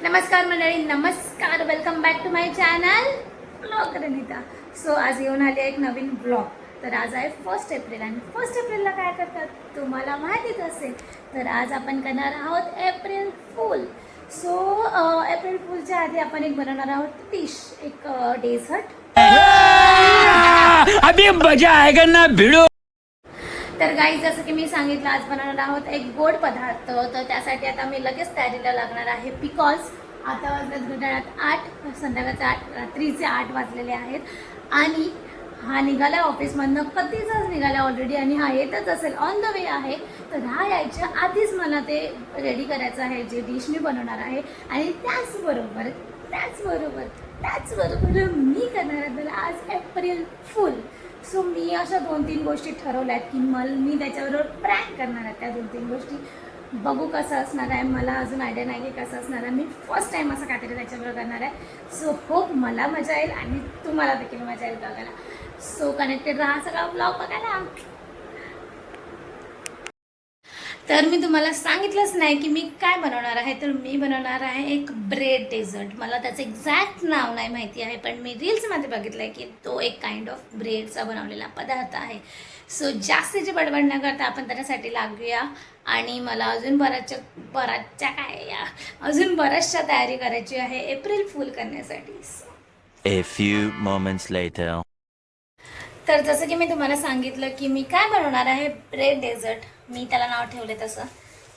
नमस्कार मंडळी, नमस्कार. Welcome back to my channel blog Ranita. So आज येऊन आले एक नवीन ब्लॉग. तर आज आहे 1 एप्रिल आणि 1 एप्रिलला काय करतात तुम्हाला माहितीच असेल. तर आज आपण करणार आहोत एप्रिल फूल. सो एप्रिल फूलच्या आधी आपण एक बनवणार आहोत डिश, एक डेझर्ट. अभी मजा आएगा ना भिड़ो. तर गाई, जसं की मी सांगितलं, आज बनवणार आहोत एक गोड पदार्थ. तर त्यासाठी आता मी लगेच तयारीला लागणार आहे. बिकॉज आता वाजल्यात घड्याळात 8, संध्याकाळचे 8, रात्रीचे 8 वाजलेले आहेत. आणि हा निघाला ऑफिसमधनं, कधीचाच निघाला ऑलरेडी, आणि हा येतच असेल, ऑन द वे आहे. तर हा यायच्या आधीच मला ते रेडी करायचं आहे, जे डिश मी बनवणार आहे. आणि त्याचबरोबर मी करणार आहे त्याला आज एप्रिल फूल. सो मी अशा 2-3 गोष्टी ठरवल्या आहेत की मी त्याच्याबरोबर प्रँक करणार आहे. त्या 2-3 गोष्टी बघू कसं असणार आहे. मला अजून आयडिया नाही की कसं असणार आहे. मी फर्स्ट टाईम असं काहीतरी त्याच्याबरोबर करणार आहे. सो होप मला मजा येईल आणि तुम्हाला देखील मजा येईल बघायला. सो कनेक्टेड राहा, सगळा ब्लॉग बघायला. तर मी तुम्हाला सांगितलंच नाही की मी काय बनवणार आहे. तर मी बनवणार आहे एक ब्रेड डेझर्ट. मला त्याचं एक्झॅक्ट नाव नाही माहिती आहे, पण मी रील्समध्ये बघितलं आहे की तो एक काइंड ऑफ ब्रेडचा बनवलेला पदार्थ आहे. सो जास्तीची बडबड न करता आपण त्याच्यासाठी लागूया. आणि मला अजून बऱ्याचशा तयारी करायची आहे एप्रिल फूल करण्यासाठी. A few moments later. तर जसं की मी तुम्हाला सांगितलं की मी काय बनवणार आहे, ब्रेड डेझर्ट. मी त्याला नाव ठेवले तसं.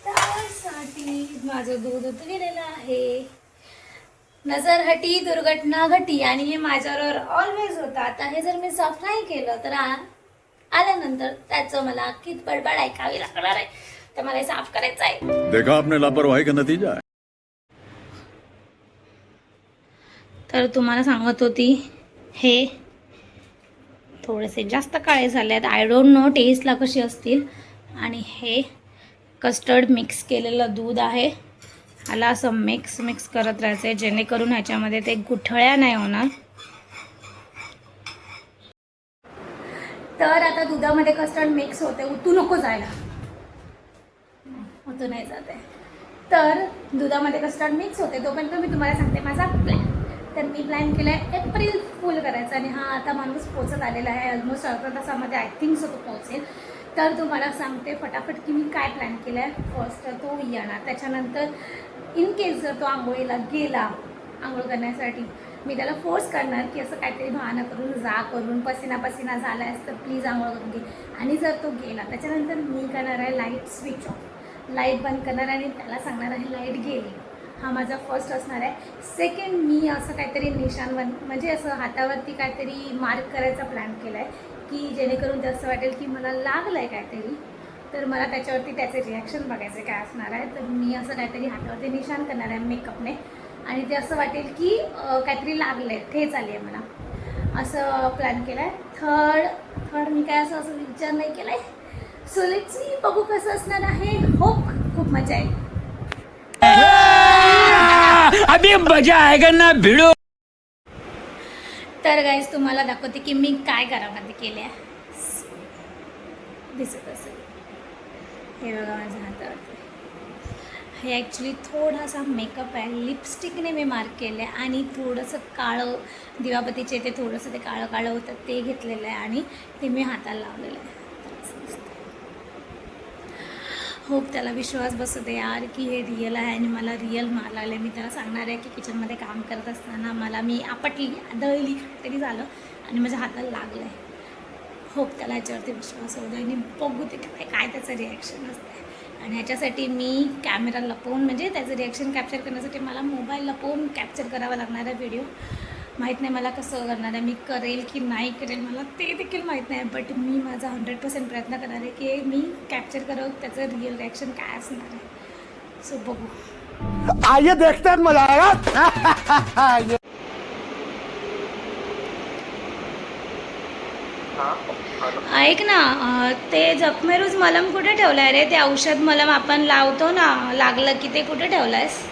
त्यासाठी माझं दूध उतरलेलं आहे. नजर हटी दुर्घटना घटी, आणि हे माझ्यावर ऑलवेज होतं. आता हे जर मी साफ नाही केलं तर आल्यानंतर त्याचं मला किती बडबड ऐकावी लागणार आहे. तर मला हे साफ करायचं आहे. देखा आपने लापरवाही का नतीजा है. तर तुम्हाला सांगत होती, हे थोडेसे जास्त काळे झाले आहेत. आय डोंट नो टेस्टला कशी असतील. आणि हे कस्टर्ड मिक्स केलेलं दूध आहे. ह्याला असं मिक्स करत राहायचं आहे, जेणेकरून ह्याच्यामध्ये ते गुठळ्या नाही होणार. तर आता दुधामध्ये कस्टर्ड मिक्स होते. उतू नको जायला, उतू नाही जाते. तर दुधामध्ये कस्टर्ड मिक्स होते तोपर्यंत मी तुम्हाला सांगते माझा प्लॅन. तर मी प्लॅन केला आहे एप्रिल फूल करायचा. आणि हा आता माणूस पोचत आलेला आहे. ऑलमोस्ट अर्धा तासामध्ये आय थिंक सो तो पोचेल. तर तुम्हाला सांगते फटाफट की मी काय प्लॅन केला आहे. फर्स्ट तो येणार. त्याच्यानंतर इन केस जर तो आंघोळीला गेला, आंघोळ करण्यासाठी, मी त्याला फोर्स करणार की असं काहीतरी बहाणा करून पसीना झाला आहे तर प्लीज आंघोळ करून घे. आणि जर तो गेला त्याच्यानंतर मी करणार आहे लाईट स्विच ऑफ, लाईट बंद करणार आणि त्याला सांगणार आहे लाईट गेली. हा माझा फर्स्ट असणार आहे. सेकंड, मी असं काहीतरी निशाण म्हणजे असं हातावरती काहीतरी मार्क करायचा प्लॅन केला आहे की जेणेकरून ते असं वाटेल की मला लागलं आहे काहीतरी. तर मला त्याच्यावरती त्याचे रिॲक्शन बघायचे काय असणार आहे. तर मी असं काहीतरी हातावरती निशाण करणार आहे मेकअपने, आणि ते असं वाटेल की काहीतरी लागलं आहे, ठेच आली आहे मला, असं प्लॅन केला आहे. थर्ड मी काय असं विचार नाही केला आहे. सो लेट्स सी, बघू कसं असणार आहे. होप खूप मजा येईल. अभी मजा आएगा ना भिड़ो. तर गाईज तुम्हाला दाखवते की मी काय घरामध्ये केले आहे. दिसत असेल हे बघा माझ्या हातावरती. हे ॲक्च्युली थोडासा मेकअप आहे. लिपस्टिकने मी मार्क केलं आहे आणि थोडंसं काळं दिवाबतीचे ते थोडंसं ते काळं होतं ते घेतलेलं आहे आणि ते मी हाताला लावलेलं आहे. होप त्याला विश्वास बसू दे यार की हे रिअल आहे आणि मला रिअल माल आलं. मी त्याला सांगणार आहे की किचनमध्ये काम करत असताना मी आपटली, दळली, तरी झालं आणि माझ्या हाताला लागलं आहे. होप त्याला याच्यावरती विश्वास होऊ दे आणि बघू ते काय त्याचं रिॲक्शन असतं. आणि ह्याच्यासाठी मी कॅमेरा लपवून, म्हणजे त्याचं रिॲक्शन कॅप्चर करण्यासाठी मला मोबाईल लपवून कॅप्चर करावा लागणार आहे व्हिडिओ. माहीत नाही मला कसं करणार आहे, मी करेल की नाही करेल मला ते देखील माहीत नाही. बट मी माझा 100% प्रयत्न करणार आहे की मी कॅप्चर करावं त्याचं रिअल रिॲक्शन काय असणार आहे. सो बघू. आइए देखते हैं मजा आएगा. ऐक ना, ते जखमेरूज मलम कुठे ठेवलं आहे रे? ते औषध मलम आपण लावतो ना लागलं की, ते कुठे ठेवलं आहेस?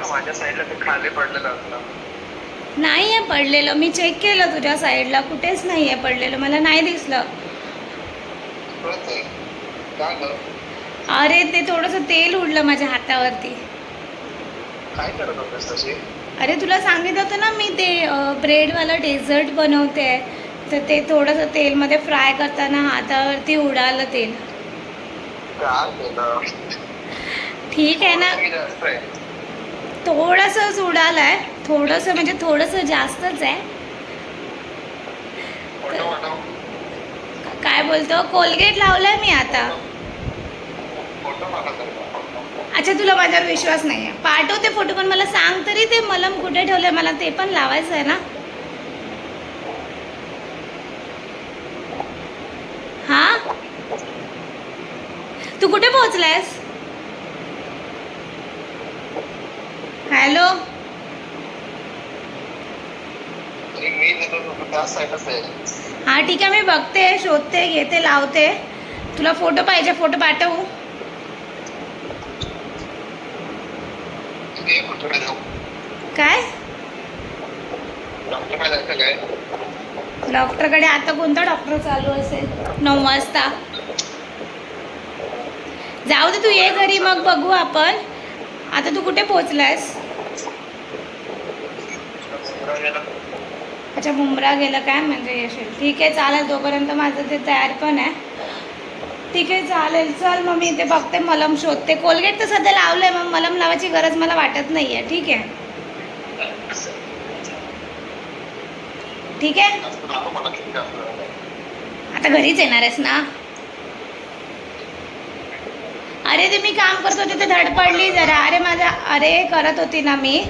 माझ्या साईडला ते खाली पडलेलं असतं. नाही आहे पडलेलं. मी चेक केलं तुझ्या साईडला, कुठेच नाही आहे पडलेलं, मला नाही दिसलं. अरे ते थोडंसं तेल उडलं माझ्या हातावरती. काय करत होतेस तशी? अरे तुला सांगितलं होतं ना मी ते ब्रेडवाला डेझर्ट बनवते, तर ते थोडंसं तेलमध्ये फ्राय करताना हातावरती उडालं तेल. काय केलं? ठीक आहे ना, की जास्त आहे? थोडंसंच उडालंय, थोडंसं म्हणजे थोडंसं जास्तच आहे. फोटो पाठव. काय बोलतो? कोलगेट लावलाय मी आता. फोटो पाठव तरी पण. अच्छा तुला माझ्यावर विश्वास नाही आहे, पाठवते फोटो, पण मला सांग तरी ते मलम कुठे ठेवलंय, मला ते पण लावायचं आहे ना. हा तू कुठे पोहोचलायस? हॅलो. मी देतो तुला त्याच साईडच आहे. हा ठीक आहे, मी बघते, शोधते, घेते, लावते. तुला फोटो पाहिजे, फोटो पाठवू? ते कुठे जाऊ? काय डॉक्टर काय जायचं काय? डॉक्टरकडे आता कोणता डॉक्टर चालू असेल 9 वाजता? जाऊ दे, तू ये घरी, मग बघू आपण. आता तू कुठे पोहोचलायस? अच्छा मुंब्रा गेलं काय, म्हणजे येशील. ठीक आहे चालेल, तोपर्यंत माझं ते तयार पण आहे. ठीक आहे चालेल, चल मग मी ते बघते, मलम शोधते. कोलगेट तर सध्या लावलंय, मग मलम लावायची गरज मला वाटत नाही आहे. ठीक आहे ठीक आहे. आता घरीच येणार आहेस ना? अरे ते मी काम करत होते, ते धडपडली जरा. अरे माझा, अरे करत होती ना मी,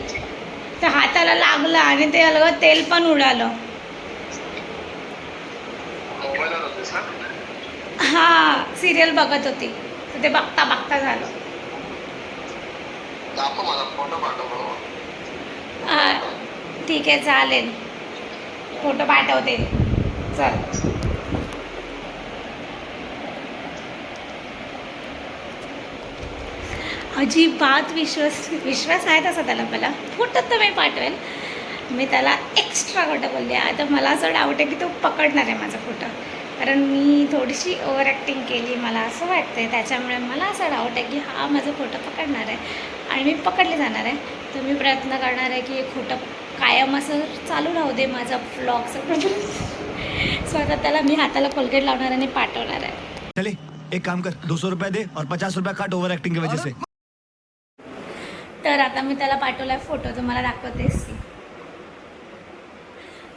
तर हाताला लागलं आणि ते अलगद तेल पण उडालं. मोबाईलवर होतेस ना? हा सिरियल बघत होती, तर ते बघता बघता झालं. दाखव मला, फोटो पाठव मला. हा ठीक आहे चालेल, फोटो पाठवते. चल. अजिबात विश्वास आहे तसा त्याला, मला फोटो तर मी पाठवेल. मी त्याला एक्स्ट्रा खोटं बोलले. आता मला असं डाऊट आहे की तो पकडणार आहे माझा फोटो, कारण मी थोडीशी ओव्हर ॲक्टिंग केली, मला असं वाटतं आहे. त्याच्यामुळे मला असं डाऊट आहे की हा माझा फोटो पकडणार आहे आणि मी पकडले जाणार आहे. तर मी प्रयत्न करणार आहे की हे खोटं कायम असं चालू राहू दे माझा व्लॉग सगळं. सो आता त्याला मी हाताला कोलगेट लावणार आणि पाठवणार आहे. चले एक काम कर, 200 रुपये दे और 50 रुपये काट ओवर एक्टिंग की वजह से. तर आता मी त्याला पाठवला आहे फोटो, तुम्हाला दाखवतेस.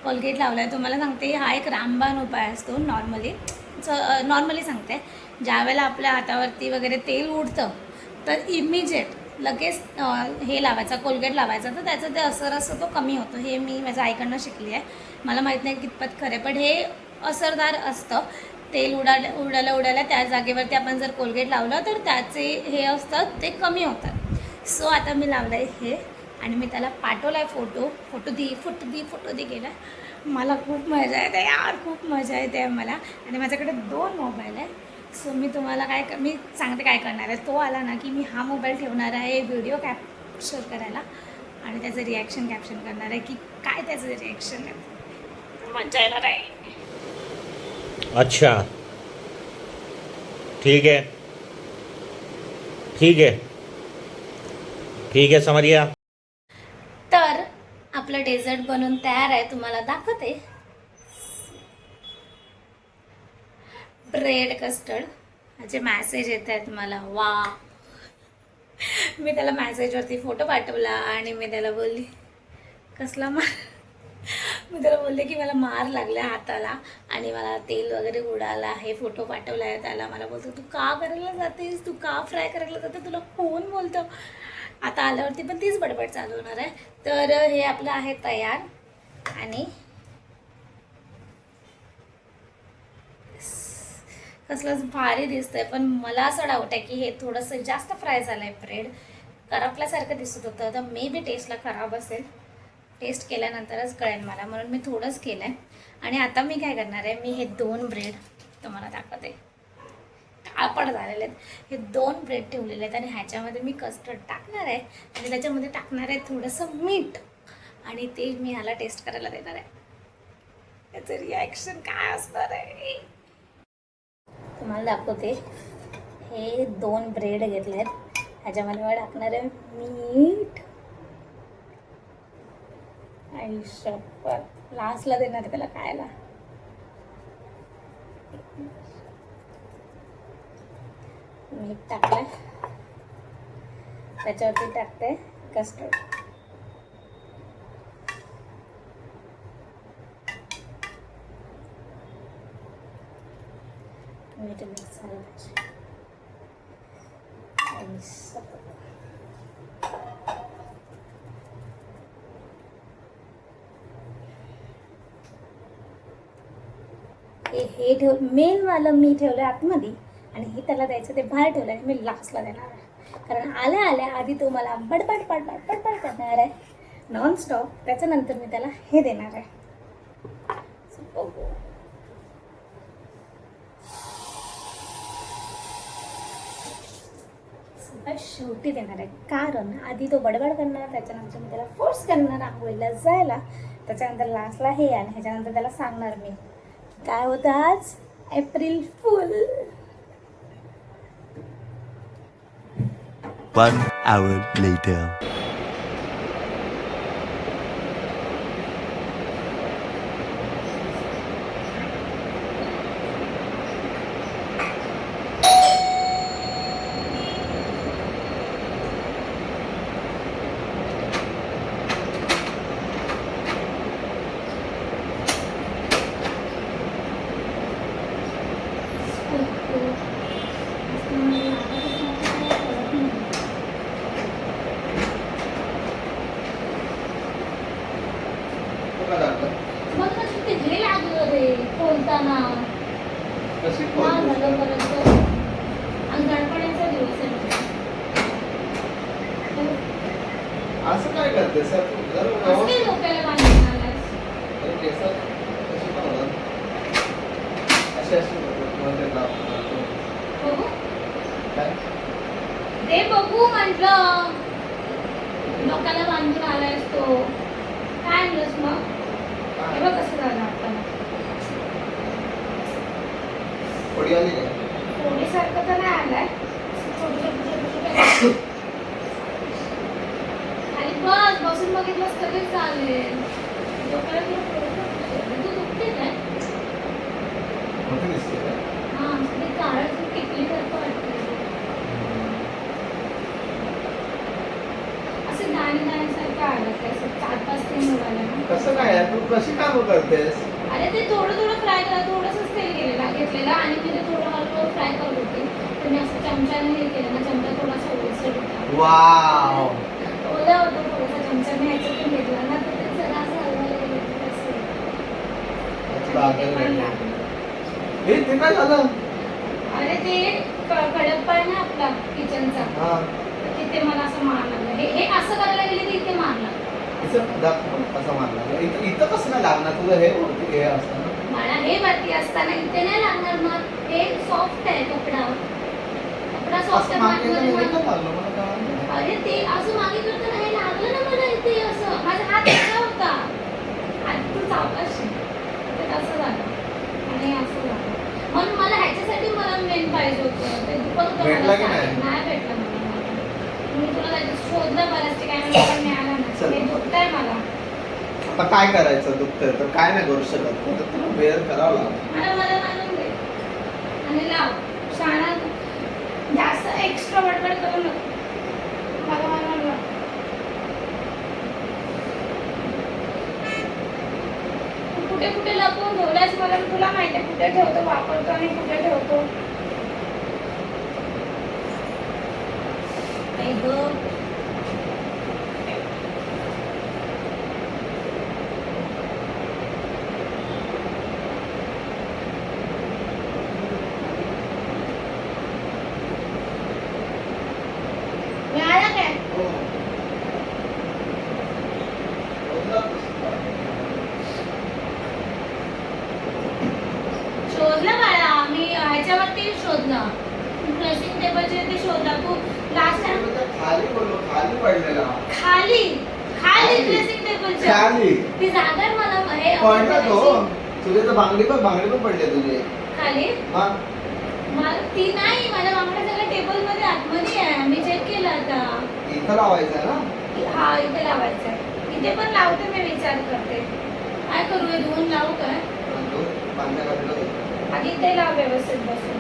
कोलगेट लावला आहे. तुम्हाला सांगते, हा एक रामबाण उपाय असतो नॉर्मली सांगते. ज्यावेळेला आपल्या हातावरती वगैरे तेल उडतं, तर इमिजिएट लगेच हे लावायचा, कोलगेट लावायचा, तर त्याचं ते असर असतो तो कमी होतो. हे मी माझ्या आईकडनं शिकली आहे. मला माहीत नाही कितपत खरं, पण हे असरदार असतं. तेल उडाल्या त्या जागेवरती आपण जर कोलगेट लावलं, तर त्याचे हे असतात ते कमी होतात. सो आता मी लावलं आहे हे, आणि मी त्याला पाठवला आहे फोटो दे केला. मला खूप मजा येते यार, खूप मजा येते मला. आणि माझ्याकडे 2 मोबाईल आहे. सो मी तुम्हाला मी सांगते काय करणार आहे. तो आला ना की मी हा मोबाईल ठेवणार आहे व्हिडिओ कॅप्चर करायला, आणि त्याचं रिॲक्शन कॅप्शन करणार आहे की काय त्याचं रिॲक्शन आहे. मजा येणार आहे. अच्छा ठीक है ठीक है ठीक है, समझ गया. तर आपलं डेझर्ट बनवून तयार आहे, तुम्हाला दाखवते. ब्रेड कस्टर्ड, ह्याचे मॅसेज येत आहेत मला. वा, मी त्याला मॅसेजवरती फोटो पाठवला आणि मी त्याला बोलली कसला मार. मी त्याला बोलले की मला मार लागला हाताला आणि मला तेल वगैरे उडाला. हे फोटो पाठवला आहे त्याला. मला बोलतो तू का करायला जातेस, तू का फ्राय करायला जाते, तुला कोण बोलतो. आता आल्यावरती पण तीच बडबड चालू होणार आहे. तर हे आपलं आहे तयार, आणि कसलंच भारी दिसतंय. पण मला असं डाऊट आहे की हे थोडंसं जास्त फ्राय झालं आहे. ब्रेड करपल्यासारखं दिसत होतं, तर मे बी टेस्टला खराब असेल. टेस्ट केल्यानंतरच कळेल मला, म्हणून मी थोडंच केलं आहे. आणि आता मी काय करणार आहे, मी हे 2 ब्रेड तुम्हाला दाखवते. काळपड झालेले आहेत. हे 2 ब्रेड ठेवलेले आहेत आणि ह्याच्यामध्ये मी कस्टर्ड टाकणार आहे आणि त्याच्यामध्ये टाकणार आहे थोडंसं मीठ, आणि ते मी ह्याला टेस्ट करायला देणार आहे. त्याचं रिॲक्शन काय असणार आहे तुम्हाला दाखवते. हे 2 ब्रेड घेतले आहेत. ह्याच्यामध्ये मला टाकणार आहे मीठ आणि शपथ लास्टला देणार आहे त्याला खायला. मीठ टाकलंय, त्याच्यावरती टाकते कस्टर्ड. मीठ मिक्स झालं पाहिजे आणि हे ठेव मेनवालं मी ठेवलं आतमध्ये आणि हे त्याला द्यायचं ते बाहेर ठेवलं आणि मी लास्टला देणार आहे. कारण आल्या आधी तो मला बडबड बडबड बडबड करणार आहे नॉनस्टॉप. त्याच्यानंतर मी त्याला हे देणार आहे. शेवटी देणार आहे कारण आधी तो बडबड करणार, त्याच्यानंतर मी त्याला फोर्स करणार आंघोळीला जायला, त्याच्यानंतर लास्टला हे आणि ह्याच्यानंतर त्याला सांगणार मी काय होतं आज एप्रिल फुल. 1 hour later. मग ते हे लागलं रे बोलताना झालं परत आणि गणपतीचा दिवस आहे. असं काय करते सर तू जर असं काही डोक्याला बांधून आलायस. केस कशी पण होतात असे असे मध्ये बघू काय ते बघू म्हटलं. डोक्याला बांधून आलायस तो काय आणलंस मग? हे बघ कसं झालं आता. थोडी आली काय पोळीसारखं तर नाही आलाय. आणि बस बसून बघितलंस तरी चालेल. डोक्याला तू दुखते काय? मोठी दिसते काय हा ते काळं टिकली सारखं वाटतं. असं दाणेसारखं आलं काय असं 4-5 तीन उडाल्या ना. कसं काय आहे? तू कशी कामं करतेस अरे ते थोडं थोडं फ्राय करा. थोडंसंच तेल घेतलेलं आणि मी ते थोडं हलकं फ्राय करत होते. तर मी असं चमच्याने हे केलं ना. चमचा थोडासा ओलसर होता. वाव ओला होता थोडासा चमचा. मी ह्याच्यातून घेतला ना तर ते जरा असं हलवायला गेलं असं. आणि ते पण लागलं. हे ते काय झालं अरे ते कडप्पा आहे ना आपला किचनचा, हा तिथे मला असं मार लागलं. हे असं करायला गेले तर इथे मार लागला. इथं दाखव कसा मारला इथं कसं नाही लागणार तुझं हे वरती हे असतं ना मला हे वरती असताना इथे नाही लागणार. मग हे सॉफ्ट आहे कपडा. कपडा सॉफ्ट असं मागे आहे. तर इथं लागलं मला कळलं नाही. अरे ते असं मागे करताना हे लागलं ना मला इथे असं. माझा हात असा होता. आणि तू सावकाश ते तसं झालं आणि असं झालं. म्हणून मला ह्याच्यासाठी मला मेन पाहिजे होतं. ते दुखत होतं भेटला मला. की नाही? नाही भेटलं मला. मी तुला त्याच्यात शोधलं बऱ्याच ठिकाणी पण मिळालं नाही. चल. हे दुखतंय मला. आता काय करायचं दुखतंय तर काय नाही करू शकत तर तुला वेअर करावं लागेल मला घालून दे आणि लाव. शाळा जास्त एक्स्ट्रा बडबड करू नको. मला लाव. तू कुठे कुठे लपवून ठेवलायस मला तुला माहिती आहे. कुठे ठेवतो वापरतो आणि कुठे ठेवतो. आई गं. मिळाला काय? शोधलं बाळा. मी ह्याच्यावरती शोधलं. ड्रेसिंग टेबलचे ते शोधलं. तू लास्ट टाइम खाली बोललो खाली पडलेला खाली खाली ड्रेसिंग टेबलच्या खाली ती जागा आहे मला हे पडला तो करायची. तुझे तर बांगडी पण पडले तुझे खाली हा ती नाही, माझ्या बांगड्या सगळ्या टेबलमध्ये आतमध्ये आहे, मी चेक केलं आता. इथं लावायचं आहे ना? हा इथे लावायचं आहे. इथे पण लावते मी, विचार करते काय करू, हे धुवून लावू काय? बांधल्या काढलं आधी इथे लाव व्यवस्थित बसून.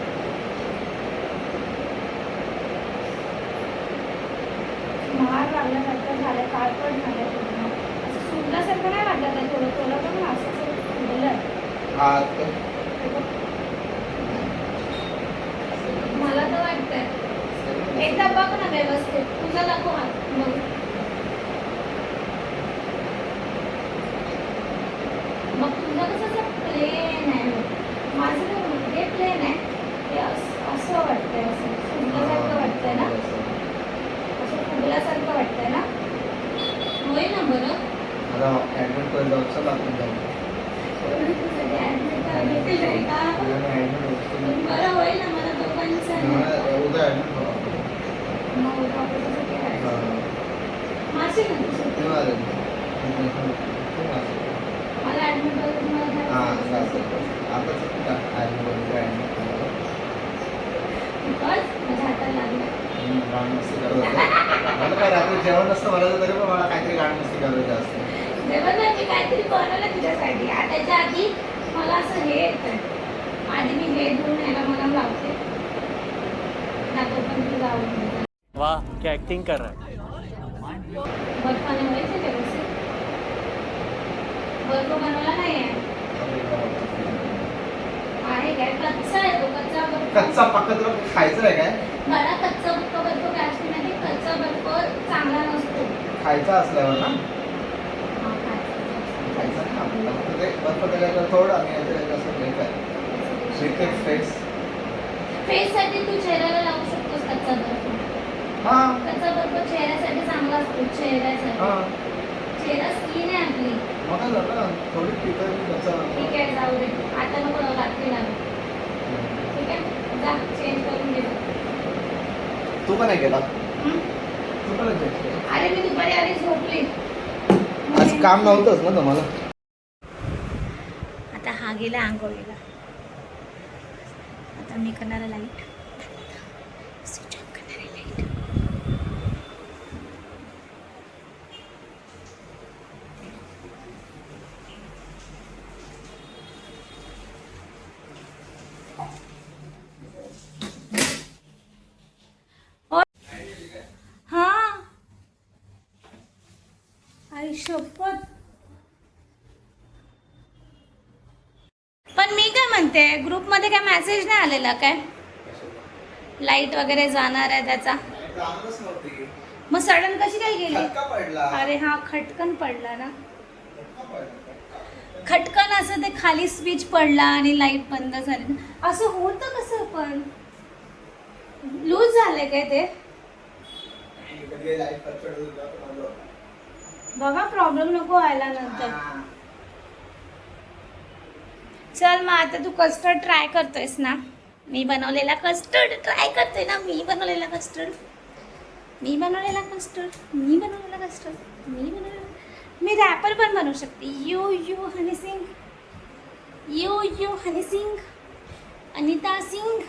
महाग लागल्यासारखं झालं, काळपट झालं पूर्ण. असं सुटल्यासारखं नाही वाटत आहे, थोडं थोडं पण असं सुटलं. हा मला तर वाटतंय एकदा बघ ना व्यवस्थित, तुझा दाखव हात बघ. मग तुझं कसं प्लेन आहे, माझं हे प्लेन आहे, हे असं वाटतंय, असं फुगल्यासारखं वाटतंय ना, असं फुगल्यासारखं वाटतंय ना. होय ना बरं. आता ऍडमिट करून जाऊ, चला आपण जाऊ. बरं होईल ना, मला दोघांचं उद्या ऍडमिट करू. माशी ना तू मला ऍडमिट करून माझ्या हाताला लागलं. रात्री जेवण नसतं मला तरी पण मला काहीतरी गाणं मस्ती करायचं असतं. जेवण नाही, मी काहीतरी बनवलं तुझ्यासाठी. त्याच्या आधी मला असं हे येतं, आधी मी हे धुवून यायला मला लावते ना, तो पण तुझा आवडून. वाह क्या एक्टिंग कर रहा है. बर्फाने व्हायचं व्यवस्थित. बर्फ बनवला नाही आहे काय, कच्चा आहे तो, कच्चा बर्फ. कच्चा पक्का तुला खायचं आहे काय? मला कच्चा बर्फ काय असते माहिती, कच्चा बर्फ चांगला नसतो. खायचा असल्यावर ना हा, खायचा. खायचं नाही आपल्याला, फक्त ते बर्फ त्याच्याकडे थोडं आणि असं हे काय फेस फेससाठी तू चेहऱ्याला लावू शकतोस कच्चा बर्फ. हा कच्चा बर्फ चेहऱ्यासाठी चांगला असतो, चेहऱ्यासाठी. हा चेहरा स्किन आहे आपली. मग काय झालं थोडी पिकं त्याचा. ठीक आहे, जाऊ दे, आता नको रात्री लागू. ठीक आहे, जा चेंज करून घे. तू पण नाही केला? हं? तू पण चेंज केला? अरे मी दुपारी आधी झोपली. आज काम नव्हतंच ना तुम्हाला? आता हा गेला आंघोळीला, आता मी करणार आहे लाईट, स्विच ऑफ करणार आहे लाईट. हा आई शपथ. पण मी काय म्हणते, ग्रुपमध्ये काय मेसेज नाही आलेला काय, लाईट वगैरे जाणार आहे त्याचा? जाणच नव्हती. मग सडन कशी काय गेली? खटका पडला. अरे हा खटकन पडला ना, खटकन असं ते खाली स्विच पडला आणि लाईट बंद झाली. असं होतं कसं, पण लूज झालंय काय ते? बघा प्रॉब्लेम नको व्हायला नंतर. चल मग आता तू कस्टर्ड ट्राय करतोयस ना, मी बनवलेला कस्टर्ड ट्राय करतोय ना, मी बनवलेला कस्टर्ड. मी रॅपर पण बनवू शकते. यू हनी सिंग, यू हनी सिंग, अनिता सिंग.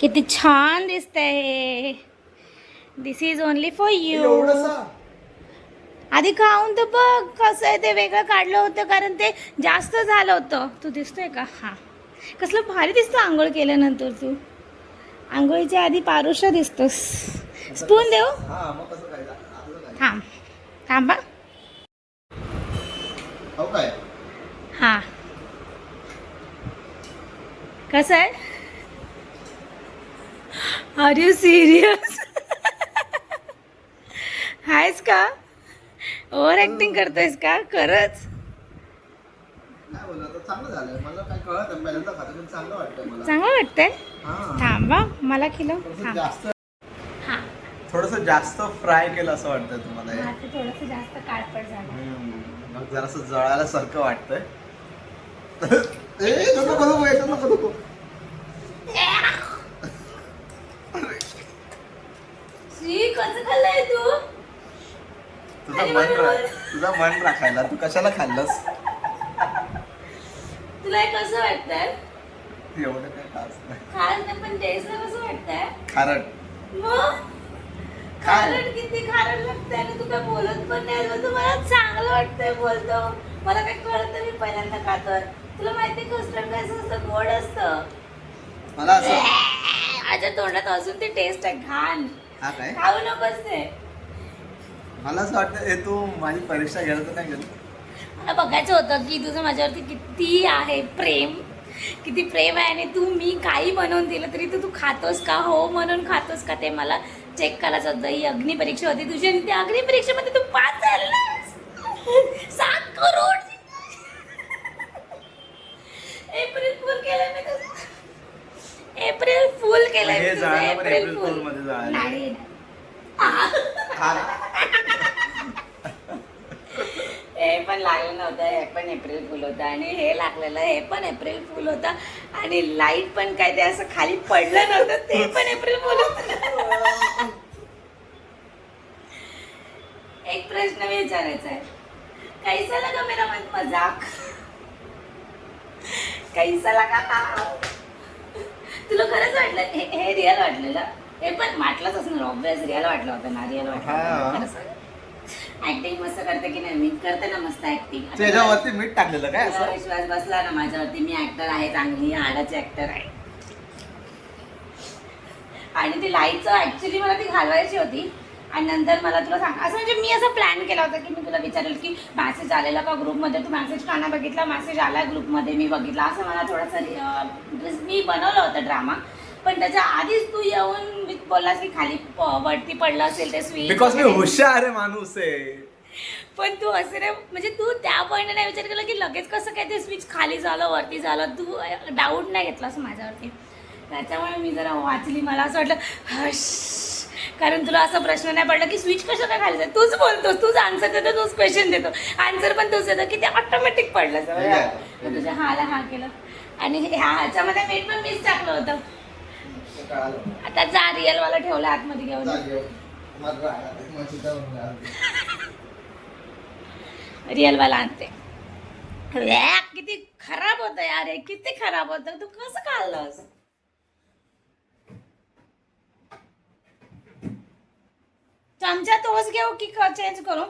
किती छान दिसतंय. दिस इज ओनली फॉर यू. आधी खाऊन तर बघ कसं आहे ते. वेगळं काढलं होतं कारण ते जास्त झालं होतं. तू दिसतोय का? हां, कसलं भारी दिसतो आंघोळ केल्यानंतर. तू आंघोळीच्या आधी पारुषा दिसतोस. स्पून देऊ? थांब थांबा. हां, कसं आहे? Are you serious? आहेस का? ओव्हर ऍक्टिंग करतोयस का खरंच? चांगलं झालं. मला काय कळत नाही, पहिल्यांदा खातो पण चांगलं वाटतंय मला. चांगलं वाटतंय? हां. थांबा मला किलो. जास्त हां थोडंसं जास्त फ्राय केलं असं वाटतंय तुम्हाला हे? हां, ते थोडंसं जास्त काळपट झालं. मग जरासं जळायला सारखं वाटतंय. नको. शी, कसं खाल्लंय तू? तुझा मन राखायला तू कशाला खाल्लंस तुला हे कसं वाटतंय? एवढं काय खास नाही खास नाही पण टेस्टला कसं वाटतंय? खारट मग खारट किती खारट लागतंय आणि तू काय बोलत पण नाही मग तुम्हाला चांगलं वाटतंय बोलतो मला काय कळत नाही मी पहिल्यांदा खातोय तुला माहिती कस्टर्ड काय असतं गोड असतं मला असं माझ्या तोंडात अजून ते टेस्ट आहे घाण हा काय खाऊ नकोस ते मला असं वाटतं हे तू माझी परीक्षा घ्यायला तर नाही गेली मला बघायचं होतं की तुझं माझ्यावरती किती आहे प्रेम किती प्रेम आहे आणि तू मी काही बनवून दिलं तरी तू खातोस का हो म्हणून खातोस का ते मला चेक करायचं होतं ही अग्निपरीक्षा होती तुझी आणि त्या अग्निपरीक्षेमध्ये तू पास झालेलास 7 करोड एप्रिल फुल केलं मी तुझं एप्रिल फुल केलंय हे तुझं, जाणं पण एप्रिल एप्रिल फुल फुल मध्ये जायला. नाही हे पण लागलं नव्हतं हे पण एप्रिल फुल होतं आणि हे लागलेलं हे पण एप्रिल फुल होतं आणि लाईट पण काय ते असं खाली पडलं नव्हतं ते पण एप्रिल फुल होतं एक प्रश्न विचारायचा आहे कैसा लगा मेरा मजाक कैसा लगा तुला खरंच वाटलं हे रिअल वाटलेलं हे पण वाटलंच असणार ऑब्वियस रिअल वाटलं होतं ना रिअल वाटलं ऍक्टिंग मस्त करते की नाही मी करते ना मस्त ऍक्टिंग त्याच्यावरती मीठ टाकलेलं काय असं विश्वास बसला ना माझ्यावरती मी ऍक्टर आहे चांगली आडाची ऍक्टर आहे आणि ती लाईटचं ऍक्च्युली मला ती घालवायची होती आणि नंतर मला तुला सांग असं म्हणजे मी असं प्लॅन केला होता की मी तुला विचारेल की मॅसेज आलेला का ग्रुपमध्ये तू मॅसेज का नाही बघितला मॅसेज आला ग्रुपमध्ये मी बघितला असं मला थोडासा मी बनवलं होतं ड्रामा पण त्याच्या आधीच तू येऊन बोललास की खाली वरती पडलं असेल ते स्वीट बिकॉज मी हुशार आहे माणूस आहे पण तू असं नाही म्हणजे तू त्या पॉईंट नाही विचार केला की लगेच कसं काय ते स्विच खाली झालं वरती झालं तू डाऊट नाही घेतलास माझ्यावरती त्याच्यामुळे मी जरा वाचली मला असं वाटलं हश कारण तुला असा प्रश्न नाही पडला की स्विच कसं काय खाली जाईल तूच बोलतोस तूच आन्सर देतो तूच क्वेश्चन देतो आन्सर पण तूच देतो की ते ऑटोमॅटिक पडलं सगळं तुझ्या हाला हा केलं आणि ह्याच्यामध्ये मीठ पण मीच टाकलं होतं आता जा रिअल वाला ठेवला आतमध्ये घेऊन रिअल वाला आणते किती खराब होतं यार हे किती खराब होतं तू कसं खाल्लंस चमचा तोच घेऊ की चेंज करू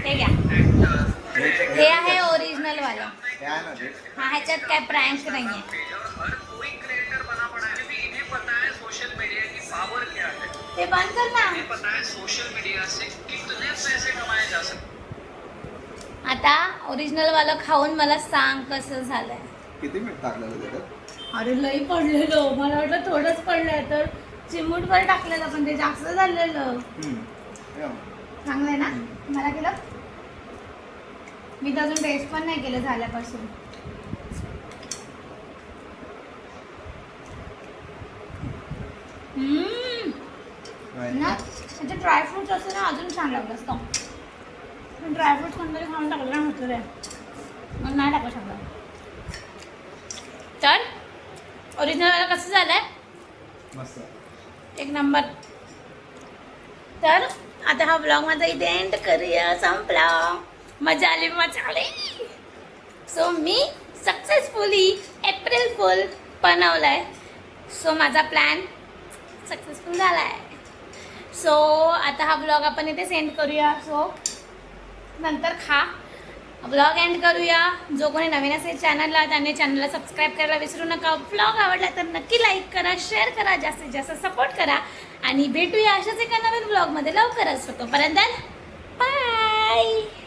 हे घ्या हे आहे ओरिजिनल वाला हा ह्याच्यात काय प्रँक नाहीये ते बंद कर ना आता ओरिजिनल वाला खाऊन मला सांग कसं झालंय किती मीठ टाकलेलं त्याच्यात अरे लई पडलेलं मला वाटलं थोडंच पडलंय तर चिमूटभर टाकलेलं पण ते जास्त झालेलं चांगलंय ना मला केलं मी तर अजून टेस्ट पण नाही केलं झाल्यापासून ना त्याचे ड्रायफ्रुट्स असतं ना अजून छान लागलं असतं पण ड्रायफ्रुट्स कोणतरी खाऊन टाकलं ना म्हटलं रे मग नाही टाकू शकलं तर ओरिजिनल कसं झालंय मस्त एक नंबर तर आता हा ब्लॉग माझा इथे एंड करूया संपला मजा आली सो मी सक्सेसफुली एप्रिल फुल बनवलाय सो माझा प्लॅन सक्सेसफुल झालाय सो आता हा ब्लॉग आपण इथे सेंड करूया सो नंतर खा ब्लॉग एंड करूया जो कोणी नवीन असेल चॅनलला त्याने चॅनलला सबस्क्राईब करायला विसरू नका ब्लॉग आवडला तर नक्की लाईक करा शेअर करा जास्तीत जास्त सपोर्ट करा आणि भेटूया अशाच एका नवीन ब्लॉगमध्ये लवकरच तोपर्यंत बाय